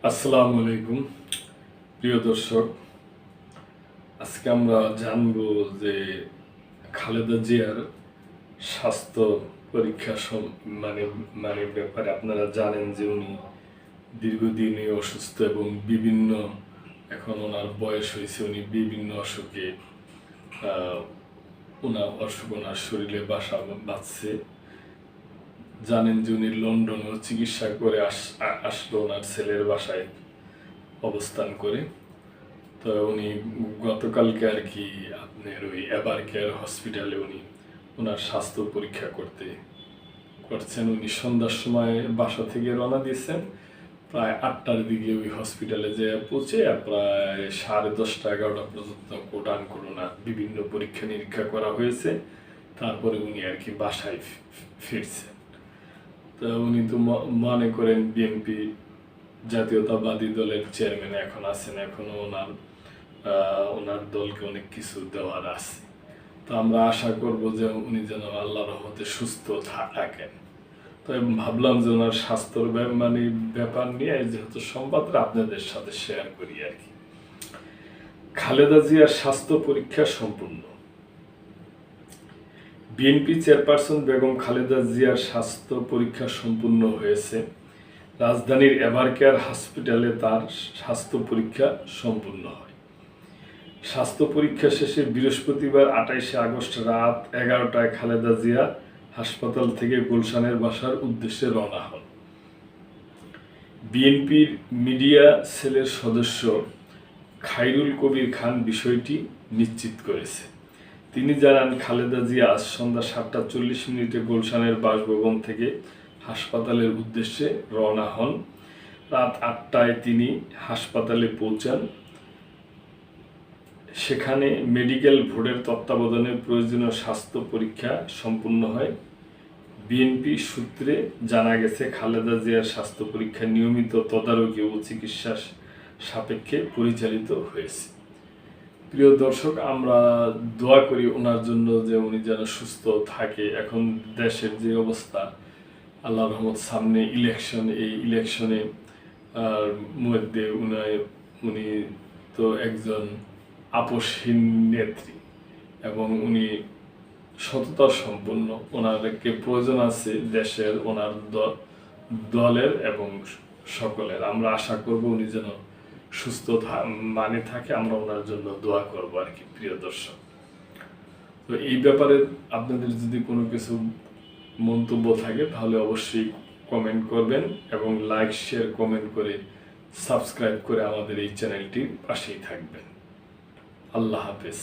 আসসালামু আলাইকুম প্রিয় দর্শক। আজকে আমরা জানবো যে খালেদা জিয়ার স্বাস্থ্য পরীক্ষা মানে মানে ব্যাপারে। আপনারা জানেন যে উনি দীর্ঘদিনই অসুস্থ এবং বিভিন্ন, এখন ওনার বয়স হয়েছে, উনি বিভিন্ন অসুখে ওনার শরীরে বাসা বাঁধছে। জানেন যে উনি লন্ডনেও চিকিৎসা করে আসলো ওনার ছেলের বাসায় অবস্থান করে। তো উনি গতকালকে আর কি আপনার ওই এভার কেয়ার হসপিটালে উনি ওনার স্বাস্থ্য পরীক্ষা করছেন। উনি সন্ধ্যার সময় বাসা থেকে রওনা দিয়েছেন, প্রায় 8টার দিকে ওই হসপিটালে যে পৌঁছে প্রায় 10:30-11টা পর্যন্ত কোটান করোনা বিভিন্ন পরীক্ষা নিরীক্ষা করা হয়েছে। তারপরে উনি আর কি বাসায় ফিরছেন। তো উনি তো মনে করেন বিএনপি জাতীয়তাবাদী দলের চেয়ারম্যান এখন আছেন, এখনো ওনার দলকে অনেক কিছু দেওয়ার আছে। তো আমরা আশা করব যে উনি যেন আল্লাহর রহমতে সুস্থ থাকেন। তো ভাবলাম যে ওনার স্বাস্থ্যর ব্যাপার নিয়ে যেহেতু সংবাদটা আপনাদের সাথে শেয়ার করি আর কি। খালেদা জিয়ার স্বাস্থ্য পরীক্ষা সম্পূর্ণ। বিএনপি চেয়ারপারসন বেগম খালেদা জিয়ার স্বাস্থ্য পরীক্ষা সম্পূর্ণ হয়েছে। রাজধানীর এভার কেয়ার হসপিটালে তার স্বাস্থ্য পরীক্ষা সম্পূর্ণ হয়। স্বাস্থ্য পরীক্ষা শেষে বৃহস্পতিবার 28শে আগস্ট রাত 11টায় খালেদা জিয়া হাসপাতাল থেকে গুলশানের বাসার উদ্দেশ্যে রওনা হন। বিএনপির মিডিয়া সেলের সদস্য খায়রুল কবির খান বিষয়টি নিশ্চিত করেছে। তিনি জানান, খালেদা জিয়া আজ সন্ধ্যা 7টা 40 মিনিটে গুলশানের বাসভবন থেকে হাসপাতালের উদ্দেশ্যে রওনা হন। রাত 8টায় তিনি হাসপাতালে পৌঁছান। সেখানে মেডিকেল বোর্ডের তত্ত্বাবধানে প্রয়োজনীয় স্বাস্থ্য পরীক্ষা সম্পূর্ণ হয়। বিএনপি সূত্রে জানা গেছে, খালেদা জিয়ার স্বাস্থ্য পরীক্ষা নিয়মিত তদারকি ও চিকিৎসা সাপেক্ষে পরিচালিত হয়েছে। প্রিয় দর্শক, আমরা দোয়া করি ওনার জন্য যে উনি যেন সুস্থ থাকে। এখন দেশের যে অবস্থা, আল্লাহর রহমত, সামনে ইলেকশন, এই ইলেকশনে মধ্যে উনি তো একজন আপোষহীন নেত্রী এবং উনি সততা সম্পন্ন। ওনারকে প্রয়োজন আছে দেশের, ওনার দলের এবং সকলের। আমরা আশা করব উনি যেন সুস্থ থাকে। আমরা ওনার জন্য দোয়া করবো আর কি। প্রিয় দর্শক, তো এই ব্যাপারে আপনাদের যদি কোনো কিছু মন্তব্য থাকে তাহলে অবশ্যই কমেন্ট করবেন এবং লাইক, শেয়ার, কমেন্ট করে সাবস্ক্রাইব করে আমাদের এই চ্যানেলটির পাশেই থাকবেন। আল্লাহ হাফেজ।